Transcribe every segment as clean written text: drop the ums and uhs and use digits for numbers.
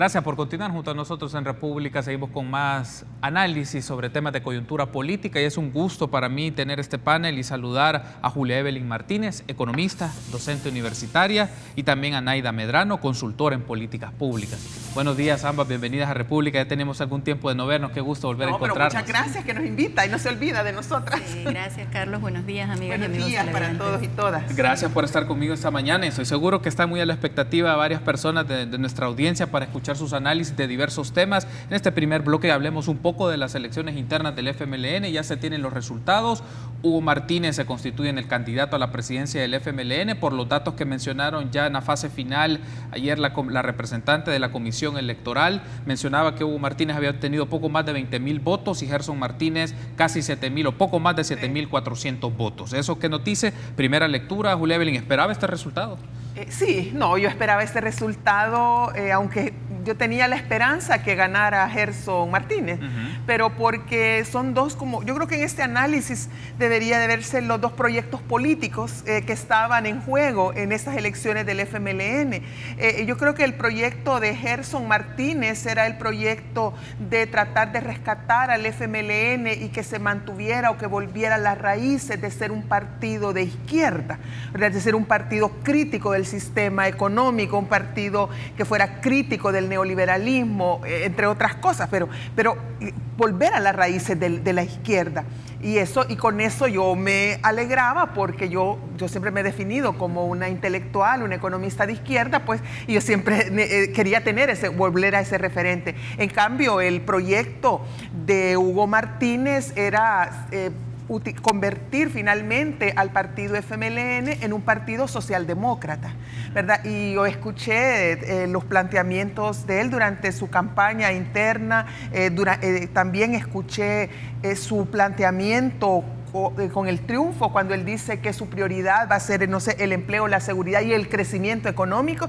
Gracias por continuar junto a nosotros en República. Seguimos con más análisis sobre temas de coyuntura política y es un gusto para mí tener este panel y saludar a Julia Evelyn Martínez, economista, docente universitaria, y también a Naida Medrano, consultora en políticas públicas. Buenos días ambas, bienvenidas a República. Ya tenemos algún tiempo de no vernos, qué gusto volver a encontrarnos. Muchas gracias que nos invita y no se olvida de nosotras. Gracias, Carlos. Buenos días, amigas y amigos. Buenos días para todos y todas. Gracias por estar conmigo esta mañana. Estoy seguro que está muy a la expectativa varias personas de nuestra audiencia para escuchar sus análisis de diversos temas. En este primer bloque hablemos un poco de las elecciones internas del FMLN. Ya se tienen los resultados. Hugo Martínez se constituye en el candidato a la presidencia del FMLN por los datos que mencionaron ya en la fase final. Ayer la representante de la comisión electoral mencionaba que Hugo Martínez había obtenido poco más de 20,000 votos y Gerson Martínez casi 7,000 o poco más de 7,400 votos. ¿Eso qué nos dice? Primera lectura, Julia Evelyn, ¿esperaba este resultado? Sí, no, yo esperaba este resultado, aunque yo tenía la esperanza que ganara Gerson Martínez, pero porque son dos, como yo creo que en este análisis debería de verse los dos proyectos políticos que estaban en juego en estas elecciones del FMLN. Yo creo que el proyecto de Gerson Martínez era el proyecto de tratar de rescatar al FMLN y que se mantuviera o que volviera a las raíces de ser un partido de izquierda, ¿verdad? De ser un partido crítico del sistema económico, un partido que fuera crítico del neoliberalismo, entre otras cosas, pero volver a las raíces de la izquierda. Y con eso yo me alegraba porque yo siempre me he definido como una intelectual, una economista de izquierda, pues, y yo siempre quería volver a ese referente. En cambio, el proyecto de Hugo Martínez era convertir finalmente al partido FMLN en un partido socialdemócrata, ¿verdad? Y yo escuché los planteamientos de él durante su campaña interna, también escuché su planteamiento con el triunfo, cuando él dice que su prioridad va a ser, no sé, el empleo, la seguridad y el crecimiento económico,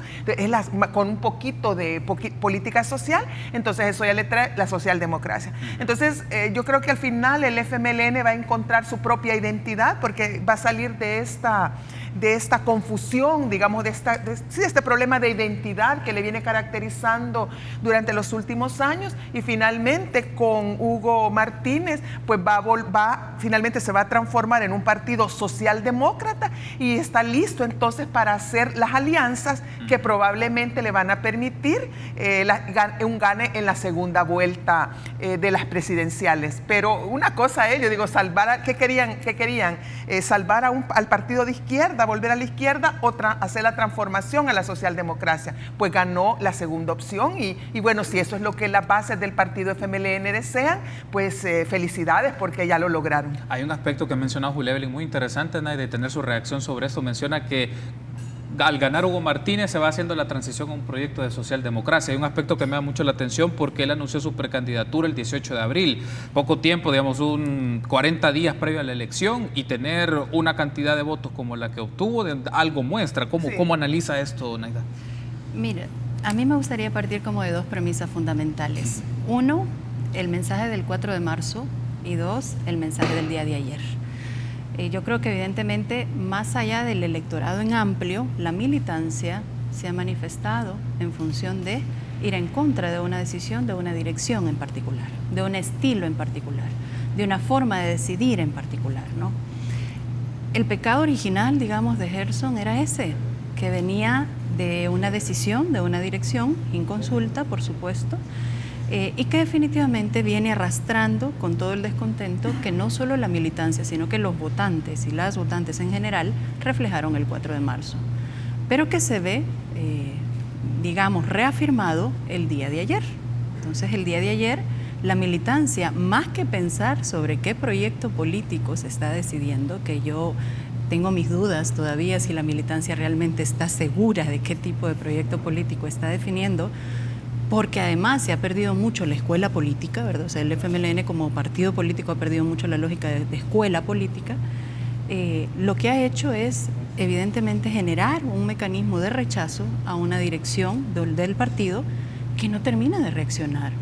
con un poquito de política social, entonces eso ya le trae la socialdemocracia. Entonces yo creo que al final el FMLN va a encontrar su propia identidad porque va a salir de esta confusión, digamos, de este problema de identidad que le viene caracterizando durante los últimos años, y finalmente con Hugo Martínez pues finalmente se va a transformar en un partido socialdemócrata y está listo entonces para hacer las alianzas que probablemente le van a permitir un gane en la segunda vuelta de las presidenciales. Pero una cosa yo digo, ¿qué querían? Salvar al partido de izquierda, volver a la izquierda, hacer la transformación a la socialdemocracia. Pues ganó la segunda opción y bueno, si eso es lo que las bases del partido FMLN desean, pues felicidades porque ya lo lograron. Hay un aspecto que ha mencionado Julia Evelyn muy interesante, Nay, de tener su reacción sobre esto. Menciona que al ganar Hugo Martínez se va haciendo la transición a un proyecto de socialdemocracia. Hay un aspecto que me da mucho la atención porque él anunció su precandidatura el 18 de abril. Poco tiempo, digamos, 40 días previo a la elección, y tener una cantidad de votos como la que obtuvo, algo muestra. ¿Cómo analiza esto, Naida? Mira, a mí me gustaría partir como de dos premisas fundamentales. Uno, el mensaje del 4 de marzo y dos, el mensaje del día de ayer. Yo creo que evidentemente, más allá del electorado en amplio, la militancia se ha manifestado en función de ir en contra de una decisión, de una dirección en particular, de un estilo en particular, de una forma de decidir en particular, ¿no? El pecado original, digamos, de Gerson era ese, que venía de una decisión, de una dirección, inconsulta, por supuesto, y que definitivamente viene arrastrando con todo el descontento que no solo la militancia, sino que los votantes y las votantes en general reflejaron el 4 de marzo, pero que se ve, digamos, reafirmado el día de ayer. Entonces, el día de ayer, la militancia, más que pensar sobre qué proyecto político se está decidiendo, que yo tengo mis dudas todavía si la militancia realmente está segura de qué tipo de proyecto político está definiendo, porque además se ha perdido mucho la escuela política, ¿verdad? O sea, el FMLN como partido político ha perdido mucho la lógica de escuela política. Lo que ha hecho es, evidentemente, generar un mecanismo de rechazo a una dirección del partido que no termina de reaccionar.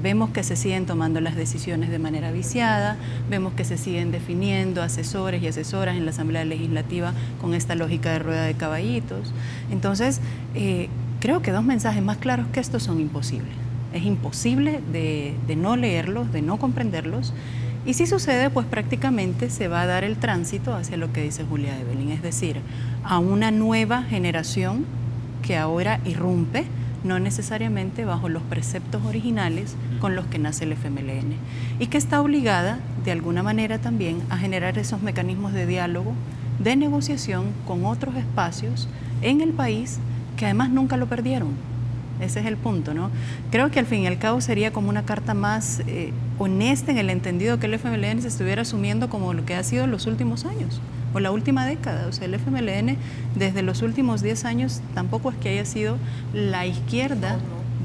Vemos que se siguen tomando las decisiones de manera viciada, vemos que se siguen definiendo asesores y asesoras en la Asamblea Legislativa con esta lógica de rueda de caballitos. Entonces, creo que 2 mensajes más claros que estos son imposibles. Es imposible de no leerlos, de no comprenderlos. Y si sucede, pues prácticamente se va a dar el tránsito hacia lo que dice Julia Evelyn, es decir, a una nueva generación que ahora irrumpe, no necesariamente bajo los preceptos originales con los que nace el FMLN, y que está obligada, de alguna manera también, a generar esos mecanismos de diálogo, de negociación con otros espacios en el país que además nunca lo perdieron. Ese es el punto, ¿no? Creo que al fin y al cabo sería como una carta más honesta en el entendido que el FMLN se estuviera asumiendo como lo que ha sido en los últimos años o la última década. O sea, el FMLN desde los últimos 10 años tampoco es que haya sido la izquierda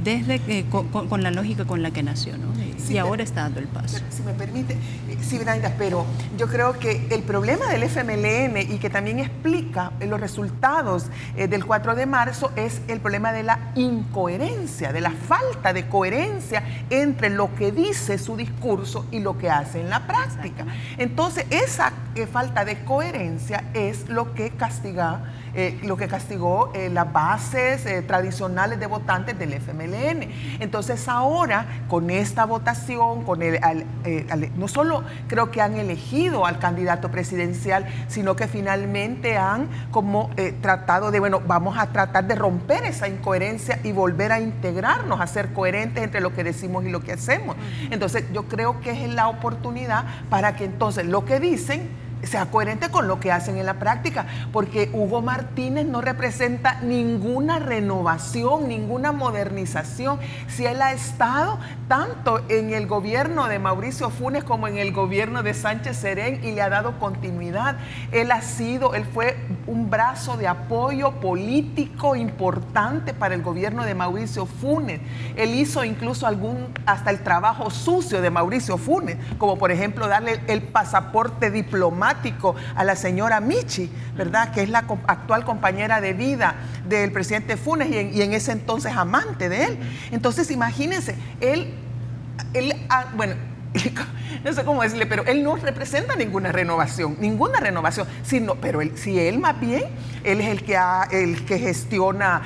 desde con la lógica con la que nació, ¿no? Sí, y ahora está dando el paso. Si me permite, sí, Brenda, pero yo creo que el problema del FMLN y que también explica los resultados del 4 de marzo es el problema de la incoherencia, de la falta de coherencia entre lo que dice su discurso y lo que hace en la práctica. Entonces, esa falta de coherencia es lo que castigó las bases tradicionales de votantes del FMLN. Entonces ahora, con esta votación, no solo creo que han elegido al candidato presidencial, sino que finalmente han como tratado de, bueno, vamos a tratar de romper esa incoherencia y volver a integrarnos, a ser coherentes entre lo que decimos y lo que hacemos. Entonces yo creo que es la oportunidad para que entonces lo que dicen sea coherente con lo que hacen en la práctica, porque Hugo Martínez no representa ninguna renovación, ninguna modernización. Si él ha estado tanto en el gobierno de Mauricio Funes como en el gobierno de Sánchez Serén y le ha dado continuidad, él fue un brazo de apoyo político importante para el gobierno de Mauricio Funes. Él hizo incluso hasta el trabajo sucio de Mauricio Funes, como por ejemplo darle el pasaporte diplomático a la señora Michi, ¿verdad? Que es la actual compañera de vida del presidente Funes y en ese entonces amante de él. Entonces, imagínense, bueno, no sé cómo decirle, pero él no representa ninguna renovación, pero él más bien, él es el que gestiona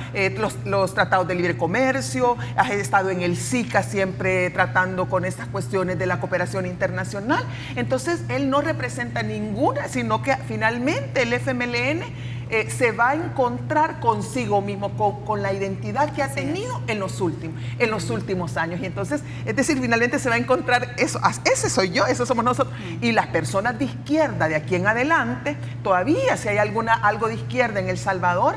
los tratados de libre comercio, ha estado en el SICA siempre tratando con estas cuestiones de la cooperación internacional. Entonces, él no representa ninguna, sino que finalmente el FMLN se va a encontrar consigo mismo, con la identidad que ha tenido en los últimos años. Y entonces, es decir, finalmente se va a encontrar eso. Ese soy yo, esos somos nosotros. Y las personas de izquierda de aquí en adelante, todavía si hay algo de izquierda en El Salvador,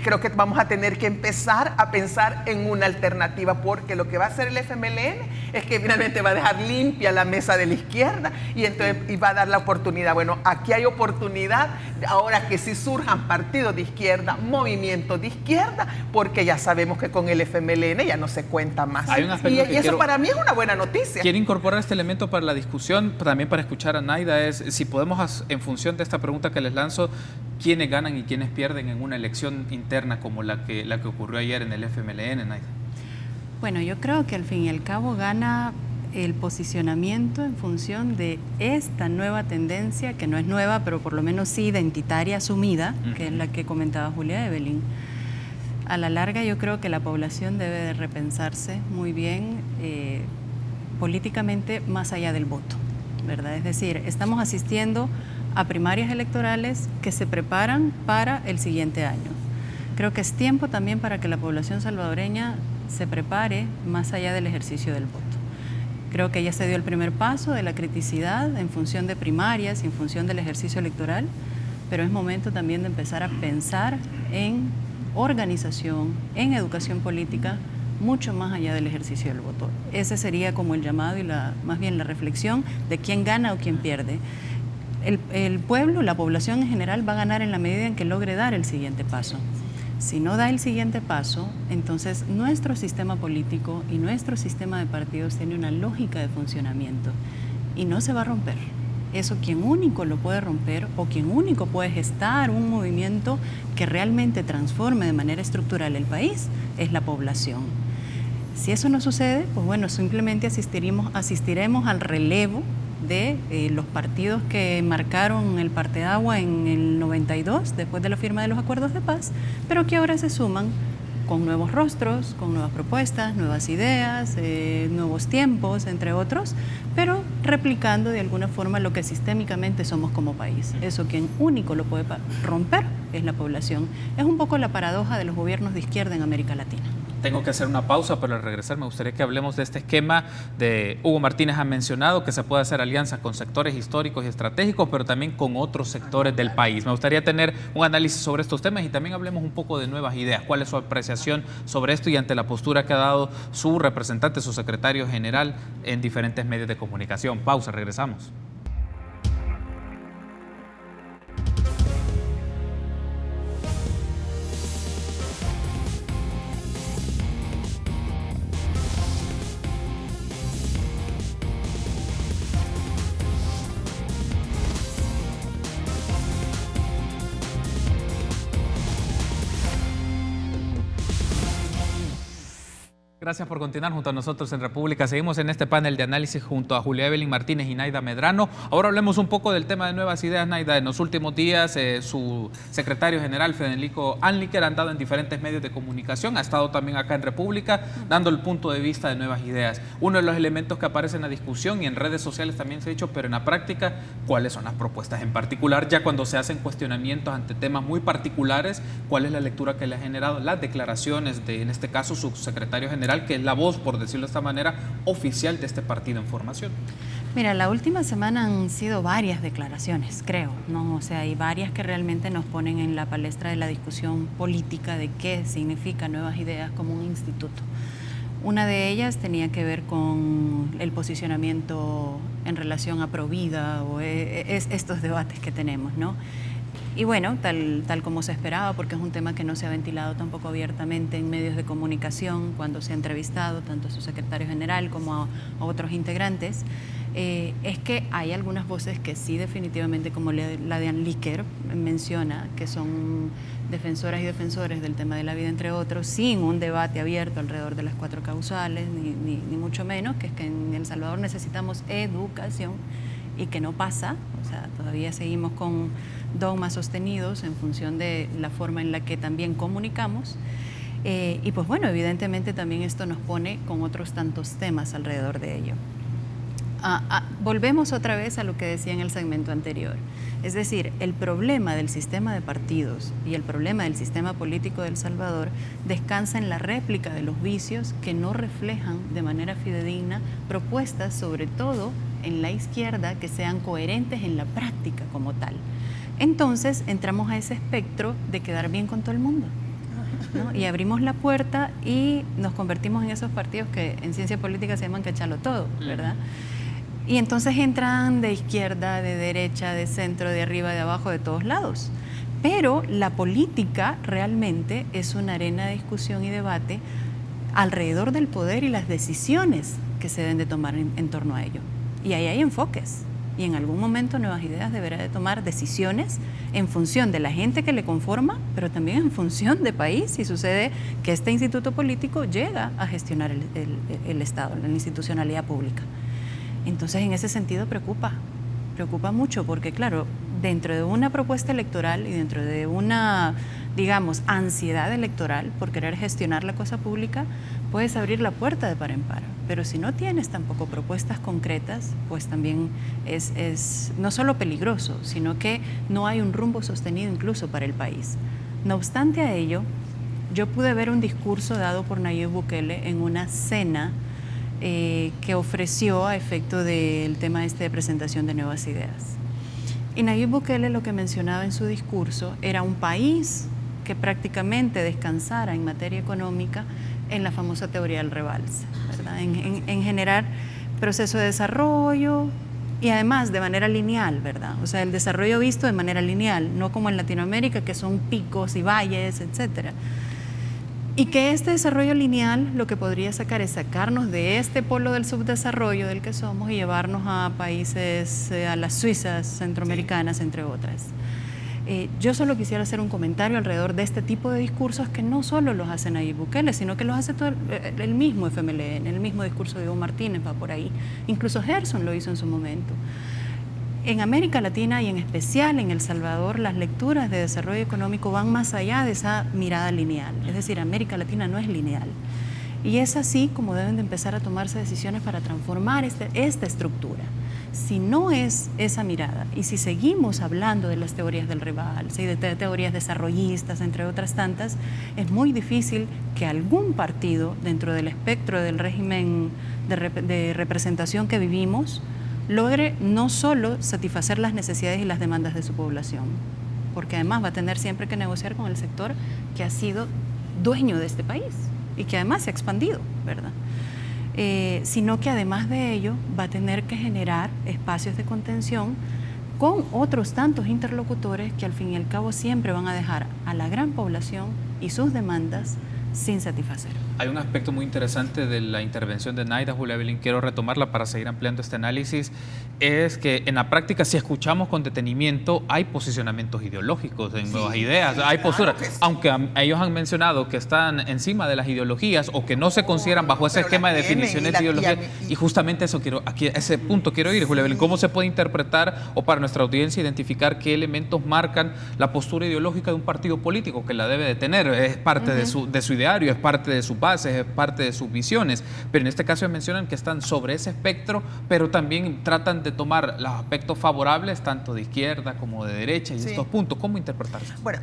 creo que vamos a tener que empezar a pensar en una alternativa, porque lo que va a hacer el FMLN es que finalmente va a dejar limpia la mesa de la izquierda y va a dar la oportunidad. Bueno, aquí hay oportunidad ahora que sí surjan partidos de izquierda, movimientos de izquierda, porque ya sabemos que con el FMLN ya no se cuenta más. Y eso para mí es una buena noticia. Quiero incorporar este elemento para la discusión, también para escuchar a Naida, es si podemos, en función de esta pregunta que les lanzo, quiénes ganan y quiénes pierden en una elección interna como la que ocurrió ayer en el FMLN, Naida. Bueno, yo creo que al fin y al cabo gana el posicionamiento en función de esta nueva tendencia, que no es nueva, pero por lo menos sí identitaria, asumida, que es la que comentaba Julia Evelyn. A la larga yo creo que la población debe de repensarse muy bien políticamente más allá del voto, ¿verdad? Es decir, estamos asistiendo a primarias electorales que se preparan para el siguiente año. Creo que es tiempo también para que la población salvadoreña se prepare más allá del ejercicio del voto. Creo que ya se dio el primer paso de la criticidad en función de primarias, en función del ejercicio electoral, pero es momento también de empezar a pensar en organización, en educación política, mucho más allá del ejercicio del voto. Ese sería como el llamado y más bien la reflexión de quién gana o quién pierde. El pueblo, la población en general va a ganar en la medida en que logre dar el siguiente paso. Si no da el siguiente paso, entonces nuestro sistema político y nuestro sistema de partidos tiene una lógica de funcionamiento y no se va a romper. Eso quien único lo puede romper o quien único puede gestar un movimiento que realmente transforme de manera estructural el país es la población. Si eso no sucede, pues bueno, simplemente asistiremos al relevo de los partidos que marcaron el parteagua en el 92, después de la firma de los acuerdos de paz, pero que ahora se suman con nuevos rostros, con nuevas propuestas, nuevas ideas, nuevos tiempos, entre otros, pero replicando de alguna forma lo que sistémicamente somos como país. Eso quien único lo puede romper es la población. Es un poco la paradoja de los gobiernos de izquierda en América Latina. Tengo que hacer una pausa, pero al regresar me gustaría que hablemos de este esquema de Hugo Martínez ha mencionado que se puede hacer alianza con sectores históricos y estratégicos, pero también con otros sectores del país. Me gustaría tener un análisis sobre estos temas y también hablemos un poco de nuevas ideas. ¿Cuál es su apreciación sobre esto y ante la postura que ha dado su representante, su secretario general en diferentes medios de comunicación? Pausa, regresamos. Gracias por continuar junto a nosotros en República. Seguimos en este panel de análisis junto a Julia Evelyn Martínez y Naida Medrano. Ahora hablemos un poco del tema de nuevas ideas, Naida. En los últimos días, su secretario general, Federico Anliker, ha andado en diferentes medios de comunicación, ha estado también acá en República, dando el punto de vista de nuevas ideas. Uno de los elementos que aparece en la discusión y en redes sociales también se ha dicho, pero en la práctica, ¿cuáles son las propuestas? En particular, ya cuando se hacen cuestionamientos ante temas muy particulares, ¿cuál es la lectura que le ha generado las declaraciones de, en este caso, su secretario general, que es la voz, por decirlo de esta manera, oficial de este partido en formación? Mira, la última semana han sido varias declaraciones, creo, ¿no? O sea, hay varias que realmente nos ponen en la palestra de la discusión política de qué significa Nuevas Ideas como un instituto. Una de ellas tenía que ver con el posicionamiento en relación a Provida o estos debates que tenemos, ¿no? Y bueno, tal como se esperaba, porque es un tema que no se ha ventilado tampoco abiertamente en medios de comunicación cuando se ha entrevistado tanto a su secretario general como a otros integrantes, es que hay algunas voces que sí definitivamente, como la de Anliker menciona, que son defensoras y defensores del tema de la vida, entre otros, sin un debate abierto alrededor de las 4 causales, ni mucho menos, que es que en El Salvador necesitamos educación y que no pasa. O sea, todavía seguimos con dogmas sostenidos en función de la forma en la que también comunicamos. Y pues bueno, evidentemente también esto nos pone con otros tantos temas alrededor de ello. Volvemos otra vez a lo que decía en el segmento anterior. Es decir, el problema del sistema de partidos y el problema del sistema político de El Salvador descansa en la réplica de los vicios que no reflejan de manera fidedigna propuestas, sobre todo en la izquierda, que sean coherentes en la práctica como tal. Entonces entramos a ese espectro de quedar bien con todo el mundo, ¿no? Y abrimos la puerta y nos convertimos en esos partidos que en ciencia política se llaman cachalo todo, ¿verdad? Y entonces entran de izquierda, de derecha, de centro, de arriba, de abajo, de todos lados. Pero la política realmente es una arena de discusión y debate alrededor del poder y las decisiones que se deben de tomar en torno a ello. Y ahí hay enfoques. Y en algún momento Nuevas Ideas deberá de tomar decisiones en función de la gente que le conforma, pero también en función de país, si sucede que este instituto político llega a gestionar el Estado, la institucionalidad pública. Entonces, en ese sentido preocupa mucho, porque claro, dentro de una propuesta electoral y dentro de una, digamos, ansiedad electoral por querer gestionar la cosa pública, puedes abrir la puerta de par en par. Pero si no tienes tampoco propuestas concretas, pues también es no solo peligroso, sino que no hay un rumbo sostenido incluso para el país. No obstante a ello, yo pude ver un discurso dado por Nayib Bukele en una cena que ofreció a efecto del tema de presentación de Nuevas Ideas. Y Nayib Bukele lo que mencionaba en su discurso era un país que prácticamente descansara en materia económica en la famosa teoría del rebalse, ¿verdad? En generar proceso de desarrollo y además de manera lineal, ¿verdad? O sea, el desarrollo visto de manera lineal, no como en Latinoamérica, que son picos y valles, etcétera. Y que este desarrollo lineal lo que podría sacar es sacarnos de este polo del subdesarrollo del que somos y llevarnos a países, a las Suizas centroamericanas, entre otras. Yo solo quisiera hacer un comentario alrededor de este tipo de discursos que no solo los hace Nayib Bukele, sino que los hace todo el mismo FMLN, el mismo discurso de Hugo Martínez va por ahí. Incluso Gerson lo hizo en su momento. En América Latina y en especial en El Salvador, las lecturas de desarrollo económico van más allá de esa mirada lineal. Es decir, América Latina no es lineal. Y es así como deben de empezar a tomarse decisiones para transformar esta estructura. Si no es esa mirada y si seguimos hablando de las teorías del rebalse y de teorías desarrollistas, entre otras tantas, es muy difícil que algún partido dentro del espectro del régimen de representación que vivimos logre no solo satisfacer las necesidades y las demandas de su población, porque además va a tener siempre que negociar con el sector que ha sido dueño de este país y que además se ha expandido, ¿verdad? Sino que además de ello va a tener que generar espacios de contención con otros tantos interlocutores que al fin y al cabo siempre van a dejar a la gran población y sus demandas sin satisfacer. Hay un aspecto muy interesante de la intervención de Naida, Julia Evelyn, quiero retomarla para seguir ampliando este análisis, es que en la práctica, si escuchamos con detenimiento, hay posicionamientos ideológicos en nuevas ideas, hay posturas, aunque ellos han mencionado que están encima de las ideologías o que no se consideran bajo ese esquema de definiciones de ideología, y justamente eso quiero, aquí a ese punto quiero ir, Julia Evelyn, ¿cómo se puede interpretar o para nuestra audiencia identificar qué elementos marcan la postura ideológica de un partido político que la debe de tener? Es parte de su ideario, es parte de su bases, es parte de sus visiones, pero en este caso mencionan que están sobre ese espectro, pero también tratan de tomar los aspectos favorables tanto de izquierda como de derecha y estos puntos. ¿Cómo interpretarse? Bueno,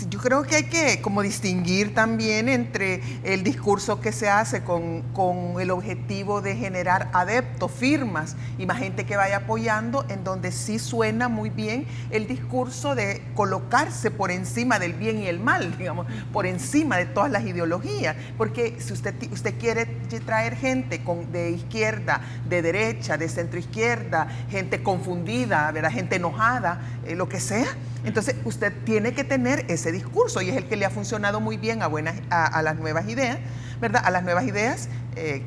yo creo que hay que como distinguir también entre el discurso que se hace con el objetivo de generar adeptos, firmas y más gente que vaya apoyando, en donde sí suena muy bien el discurso de colocarse por encima del bien y el mal, digamos, por encima de todas las ideologías, porque si usted quiere traer gente de izquierda, de derecha, de centro izquierda, gente confundida, ¿verdad? Gente enojada, lo que sea, entonces usted tiene que tener ese discurso y es el que le ha funcionado muy bien a las nuevas ideas, ¿verdad? A las nuevas ideas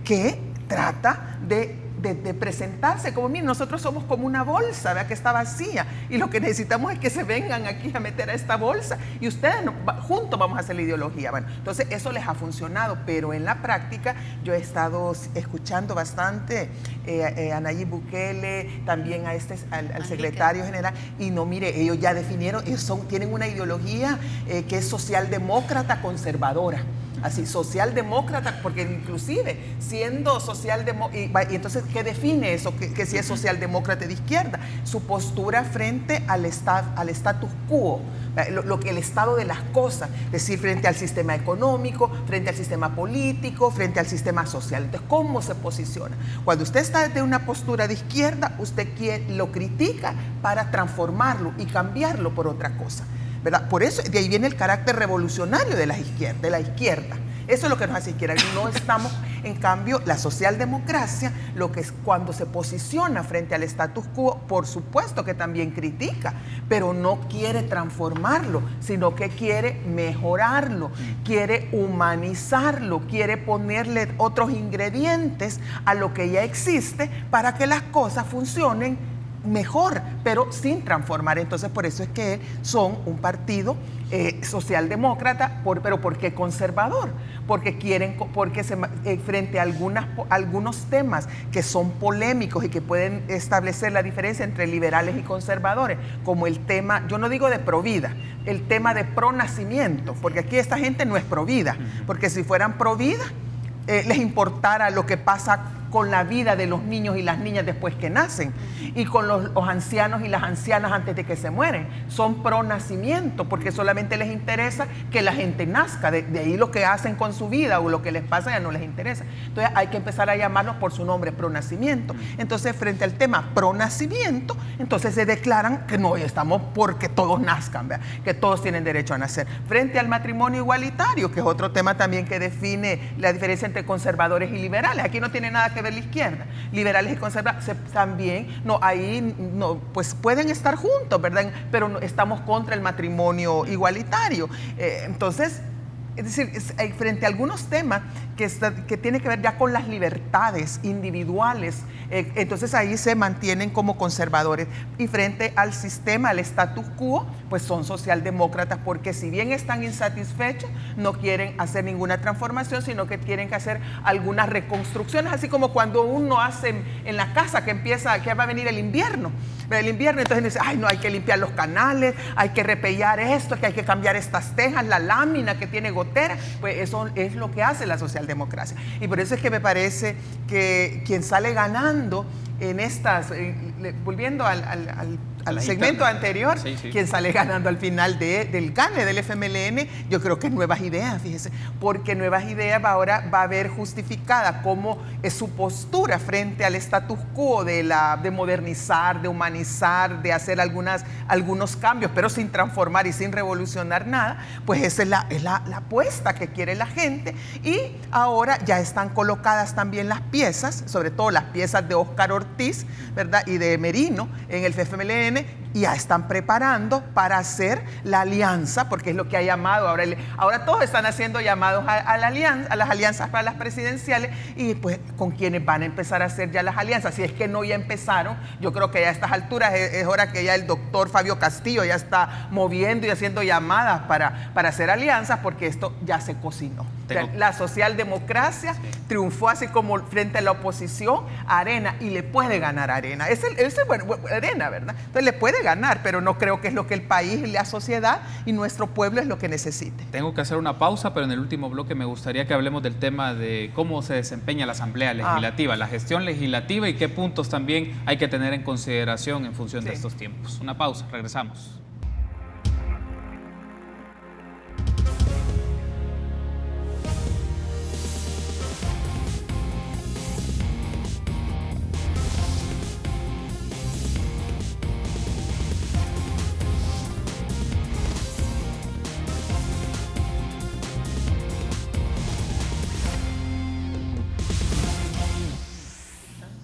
que trata de presentarse como, miren, nosotros somos como una bolsa, ¿verdad? Que está vacía y lo que necesitamos es que se vengan aquí a meter a esta bolsa y ustedes juntos vamos a hacer la ideología. Bueno, entonces eso les ha funcionado, pero en la práctica yo he estado escuchando bastante a Nayib Bukele, también al secretario general, y no, mire, ellos ya definieron, tienen una ideología que es socialdemócrata conservadora. Así, socialdemócrata, porque inclusive siendo socialdemócrata, y entonces, ¿qué define eso? Que si es socialdemócrata de izquierda, su postura frente al status quo, lo que el estado de las cosas, es decir, frente al sistema económico, frente al sistema político, frente al sistema social. Entonces, ¿cómo se posiciona? Cuando usted está de una postura de izquierda, usted lo critica para transformarlo y cambiarlo por otra cosa, ¿verdad? Por eso, de ahí viene el carácter revolucionario de la izquierda. Eso es lo que nos hace izquierda. No estamos, en cambio, la socialdemocracia, lo que es cuando se posiciona frente al status quo, por supuesto que también critica, pero no quiere transformarlo, sino que quiere mejorarlo, quiere humanizarlo, quiere ponerle otros ingredientes a lo que ya existe para que las cosas funcionen mejor, pero sin transformar. Entonces, por eso es que son un partido socialdemócrata, pero ¿por qué conservador? Porque frente a algunos temas que son polémicos y que pueden establecer la diferencia entre liberales y conservadores, como el tema, yo no digo de provida, el tema de pronacimiento, porque aquí esta gente no es provida, porque si fueran provida, les importara lo que pasa con la vida de los niños y las niñas después que nacen y con los ancianos y las ancianas antes de que se mueren. Son pro nacimiento porque solamente les interesa que la gente nazca, de ahí lo que hacen con su vida o lo que les pasa ya no les interesa. Entonces hay que empezar a llamarlos por su nombre, pro nacimiento. Entonces frente al tema pro nacimiento, entonces se declaran que no, estamos porque todos nazcan, ¿verdad? Que todos tienen derecho a nacer. Frente al matrimonio igualitario, que es otro tema también que define la diferencia entre conservadores y liberales. Aquí no tiene nada que ver la izquierda, liberales y conservadores también, no, ahí no, pues pueden estar juntos, ¿verdad? Pero no, estamos contra el matrimonio igualitario. Entonces, Es decir, frente a algunos temas que tienen que ver ya con las libertades individuales, entonces ahí se mantienen como conservadores. Y frente al sistema, al status quo, pues son socialdemócratas, porque si bien están insatisfechos, no quieren hacer ninguna transformación, sino que quieren que hacer algunas reconstrucciones, así como cuando uno hace en la casa que va a venir el invierno. Entonces dice, ay, no, hay que limpiar los canales, hay que repellar esto, que hay que cambiar estas tejas, la lámina que tiene gotera. Pues eso es lo que hace la socialdemocracia. Y por eso es que me parece que quien sale ganando en estas, volviendo al segmento anterior, sí. Quien sale ganando al final del gane del FMLN, yo creo que es Nuevas Ideas, fíjese, porque Nuevas Ideas ahora va a ver justificada cómo es su postura frente al status quo de modernizar, de humanizar, de hacer algunos cambios, pero sin transformar y sin revolucionar nada. Pues esa es la apuesta que quiere la gente, y ahora ya están colocadas también las piezas, sobre todo las piezas de Óscar Ortiz, ¿verdad?, y de Merino en el FMLN, y ya están preparando para hacer la alianza, porque es lo que ha llamado, ahora todos están haciendo llamados a las alianzas para las presidenciales, y pues con quienes van a empezar a hacer ya las alianzas. Si es que no ya empezaron, yo creo que ya a estas alturas es hora que ya el doctor Fabio Castillo ya está moviendo y haciendo llamadas para hacer alianzas, porque esto ya se cocinó. O sea, la socialdemocracia triunfó así como frente a la oposición, Arena, y le puede ganar a Arena. Bueno, Arena, ¿verdad? Entonces le puede ganar, pero no creo que es lo que el país, la sociedad y nuestro pueblo es lo que necesite. Tengo que hacer una pausa, pero en el último bloque me gustaría que hablemos del tema de cómo se desempeña la Asamblea Legislativa, la gestión legislativa, y qué puntos también hay que tener en consideración en función de estos tiempos. Una pausa, regresamos.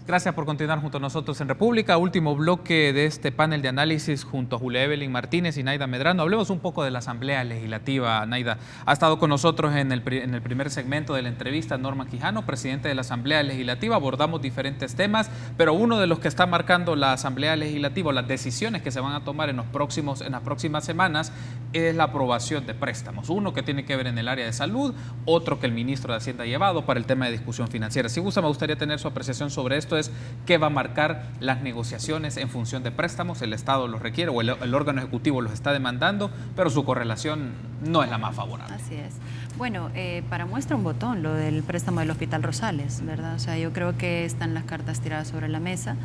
Gracias por continuar junto a nosotros en República. Último bloque de este panel de análisis junto a Julia Evelyn Martínez y Naida Medrano. Hablemos un poco de la Asamblea Legislativa. Naida, ha estado con nosotros en el primer segmento de la entrevista Norma Quijano, presidente de la Asamblea Legislativa. Abordamos diferentes temas, pero uno de los que está marcando la Asamblea Legislativa, las decisiones que se van a tomar en las próximas semanas, es la aprobación de préstamos. Uno que tiene que ver en el área de salud, otro que el ministro de Hacienda ha llevado para el tema de discusión financiera. Si gusta, me gustaría tener su apreciación sobre esto. Es qué va a marcar las negociaciones en función de préstamos. El Estado los requiere o el órgano ejecutivo los está demandando, pero su correlación no es la más favorable. Así es. Bueno, para muestra un botón lo del préstamo del Hospital Rosales, ¿verdad? O sea, yo creo que están las cartas tiradas sobre la mesa.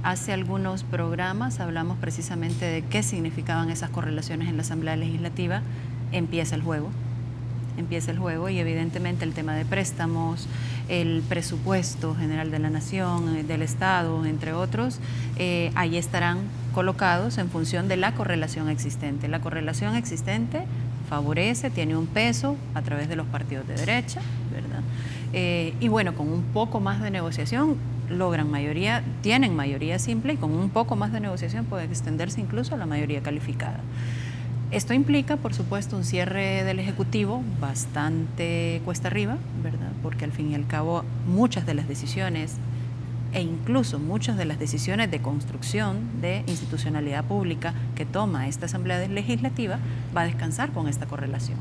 Hace algunos programas hablamos precisamente de qué significaban esas correlaciones en la Asamblea Legislativa. Empieza el juego y evidentemente el tema de préstamos, el presupuesto general de la Nación, del Estado, entre otros, ahí estarán colocados en función de la correlación existente. La correlación existente favorece, tiene un peso a través de los partidos de derecha, ¿verdad? Y bueno, con un poco más de negociación tienen mayoría simple, y con un poco más de negociación puede extenderse incluso a la mayoría calificada. Esto implica, por supuesto, un cierre del Ejecutivo bastante cuesta arriba, ¿verdad? Porque al fin y al cabo muchas de las decisiones e incluso muchas de las decisiones de construcción de institucionalidad pública que toma esta Asamblea Legislativa va a descansar con esta correlación.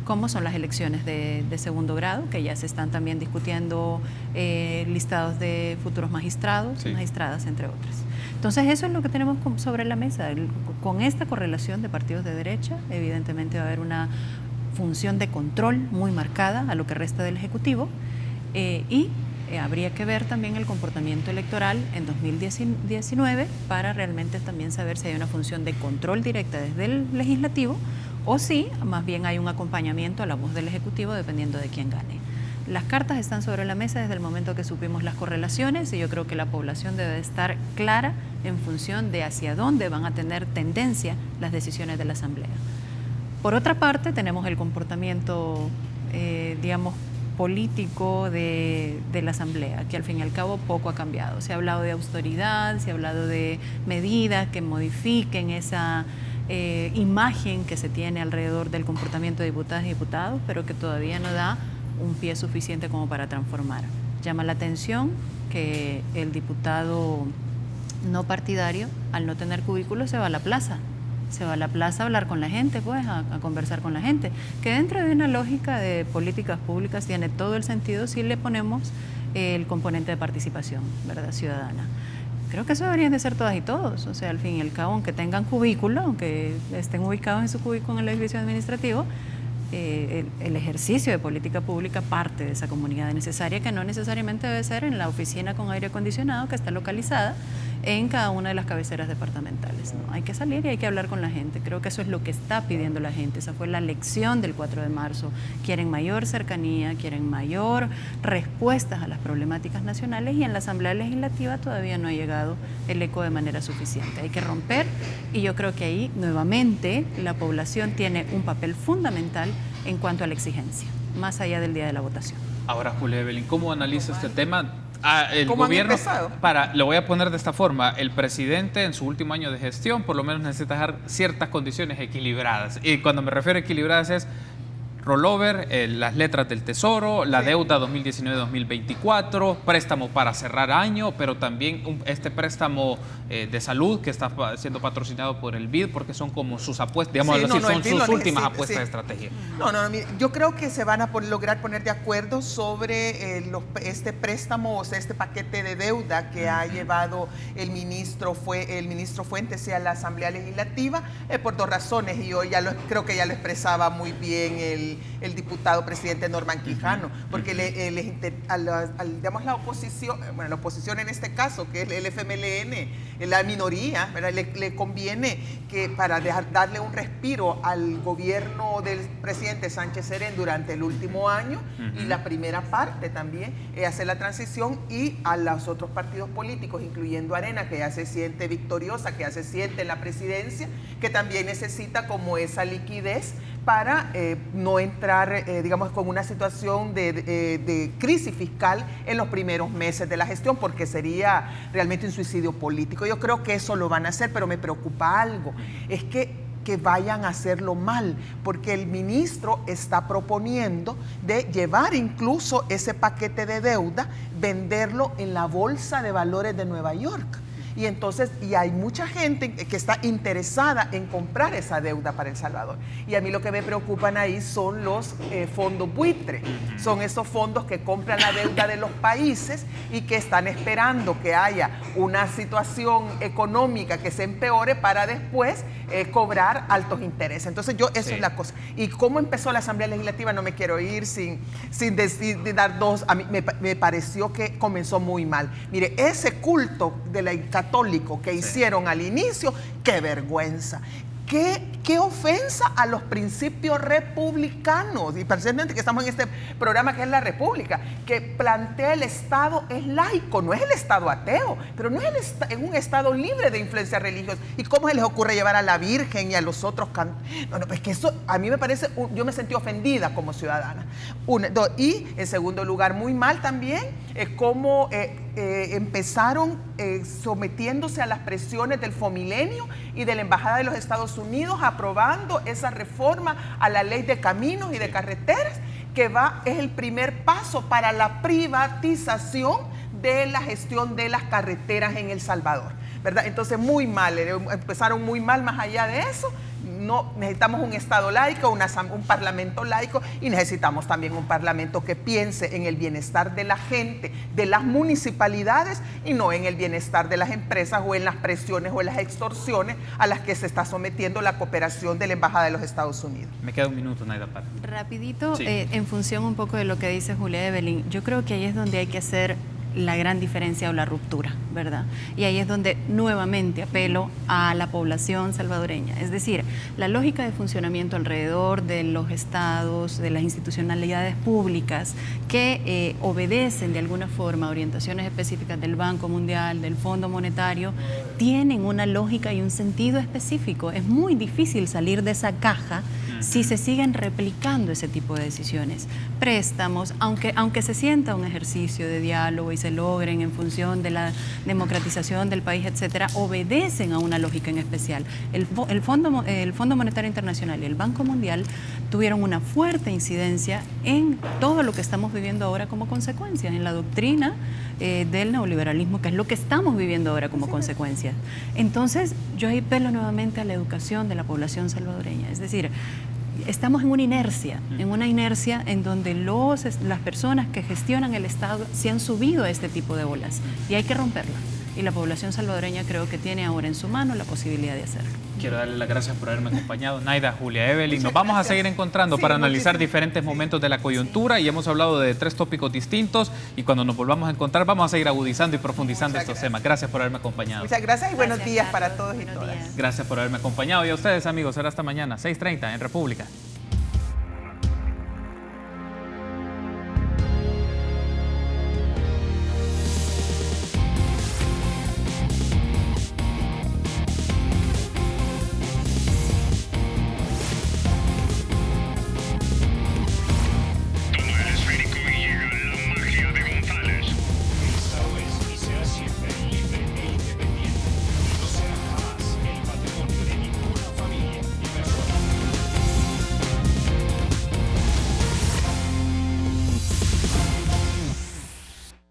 Como son las elecciones de segundo grado, que ya se están también discutiendo listados de futuros magistrados, magistradas, entre otras. Entonces eso es lo que tenemos sobre la mesa. Con esta correlación de partidos de derecha, evidentemente va a haber una función de control muy marcada a lo que resta del Ejecutivo, y habría que ver también el comportamiento electoral en 2019 para realmente también saber si hay una función de control directa desde el Legislativo o si más bien hay un acompañamiento a la voz del Ejecutivo dependiendo de quién gane. Las cartas están sobre la mesa desde el momento que supimos las correlaciones, y yo creo que la población debe estar clara en función de hacia dónde van a tener tendencia las decisiones de la Asamblea. Por otra parte, tenemos el comportamiento, político de la Asamblea, que al fin y al cabo poco ha cambiado. Se ha hablado de austeridad, se ha hablado de medidas que modifiquen esa imagen que se tiene alrededor del comportamiento de diputadas y diputados, pero que todavía no da un pie suficiente como para transformar. Llama la atención que el diputado no partidario, al no tener cubículo, se va a la plaza. Se va a la plaza a hablar con la gente, pues, a conversar con la gente, que dentro de una lógica de políticas públicas tiene todo el sentido si le ponemos el componente de participación, ¿verdad?, ciudadana. Creo que eso deberían de ser todas y todos, o sea, al fin y al cabo, aunque tengan cubículo, aunque estén ubicados en su cubículo en el edificio administrativo, el ejercicio de política pública parte de esa comunidad necesaria, que no necesariamente debe ser en la oficina con aire acondicionado que está localizada en cada una de las cabeceras departamentales, ¿no? Hay que salir y hay que hablar con la gente. Creo que eso es lo que está pidiendo la gente. Esa fue la lección del 4 de marzo. Quieren mayor cercanía, quieren mayor respuestas a las problemáticas nacionales, y en la Asamblea Legislativa todavía no ha llegado el eco de manera suficiente. Hay que romper, y yo creo que ahí nuevamente la población tiene un papel fundamental en cuanto a la exigencia, más allá del día de la votación. Ahora, Julia Evelyn, ¿cómo analiza este tema? El ¿Cómo han gobierno, empezado? lo voy a poner de esta forma: el presidente en su último año de gestión por lo menos necesita dejar ciertas condiciones equilibradas, y cuando me refiero a equilibradas es rollover, las letras del Tesoro, la deuda 2019-2024, préstamo para cerrar año, pero también este préstamo de salud que está siendo patrocinado por el BID, porque son como sus apuestas, digamos, son sus últimas apuestas de estrategia. Mire, yo creo que se van a lograr poner de acuerdo sobre este préstamo, o sea, este paquete de deuda que ha llevado el ministro Fuentes a la Asamblea Legislativa, por dos razones, y hoy creo que ya lo expresaba muy bien el diputado presidente Norman Quijano, porque digamos, la oposición en este caso, que es el FMLN, la minoría, ¿verdad?, le conviene que para darle un respiro al gobierno del presidente Sánchez Serén durante el último año, y la primera parte también, hacer la transición, y a los otros partidos políticos, incluyendo Arena, que ya se siente victoriosa, que ya se siente en la presidencia, que también necesita como esa liquidez para no entrar, digamos, con una situación de crisis fiscal en los primeros meses de la gestión, porque sería realmente un suicidio político. Yo creo que eso lo van a hacer, pero me preocupa algo, es que vayan a hacerlo mal, porque el ministro está proponiendo de llevar incluso ese paquete de deuda, venderlo en la Bolsa de Valores de Nueva York. Y entonces, hay mucha gente que está interesada en comprar esa deuda para El Salvador. Y a mí lo que me preocupan ahí son los fondos buitre. Son esos fondos que compran la deuda de los países y que están esperando que haya una situación económica que se empeore para después cobrar altos intereses. Entonces, eso es la cosa. ¿Y cómo empezó la Asamblea Legislativa? No me quiero ir sin dar dos. A mí me pareció que comenzó muy mal. Mire, ese culto de la católico que hicieron al inicio, qué vergüenza. Qué ofensa a los principios republicanos, y precisamente que estamos en este programa que es la República, que plantea el Estado es laico, no es el Estado ateo, pero no es un Estado libre de influencia religiosa. ¿Y cómo se les ocurre llevar a la Virgen y a los otros No, pues que eso a mí me parece, yo me sentí ofendida como ciudadana. Y en segundo lugar, muy mal también, cómo empezaron sometiéndose a las presiones del Fomilenio y de la Embajada de los Estados Unidos, aprobando esa reforma a la ley de caminos y de carreteras, que es el primer paso para la privatización de la gestión de las carreteras en El Salvador, ¿verdad? Entonces, muy mal, empezaron muy mal. Más allá de eso, no necesitamos un Estado laico, un Parlamento laico, y necesitamos también un Parlamento que piense en el bienestar de la gente, de las municipalidades, y no en el bienestar de las empresas o en las presiones o en las extorsiones a las que se está sometiendo la cooperación de la Embajada de los Estados Unidos. Me queda un minuto, Naida Parra. Rapidito, sí. En función un poco de lo que dice Julia Evelyn, yo creo que ahí es donde hay que hacer la gran diferencia o la ruptura, ¿verdad? Y ahí es donde nuevamente apelo a la población salvadoreña. Es decir, la lógica de funcionamiento alrededor de los estados, de las institucionalidades públicas que obedecen de alguna forma a orientaciones específicas del Banco Mundial, del Fondo Monetario, tienen una lógica y un sentido específico. Es muy difícil salir de esa caja si se siguen replicando ese tipo de decisiones. Préstamos, aunque se sienta un ejercicio de diálogo y se logren en función de la democratización del país, etcétera, obedecen a una lógica en especial. El Fondo Monetario Internacional y el Banco Mundial tuvieron una fuerte incidencia en todo lo que estamos viviendo ahora como consecuencia, en la doctrina del neoliberalismo, que es lo que estamos viviendo ahora como consecuencia. Entonces, yo ahí apelo nuevamente a la educación de la población salvadoreña. Es decir, estamos en una inercia en donde las personas que gestionan el Estado se han subido a este tipo de olas y hay que romperla. Y la población salvadoreña creo que tiene ahora en su mano la posibilidad de hacerlo. Quiero darle las gracias por haberme acompañado, Naida, Julia, Evelyn. Nos vamos a seguir encontrando para analizar diferentes momentos de la coyuntura y hemos hablado de 3 tópicos distintos y cuando nos volvamos a encontrar vamos a seguir agudizando y profundizando estos temas. Gracias por haberme acompañado. Muchas gracias y buenos días para todos y todas. Gracias por haberme acompañado y a ustedes, amigos. Será hasta mañana, 6:30 en República.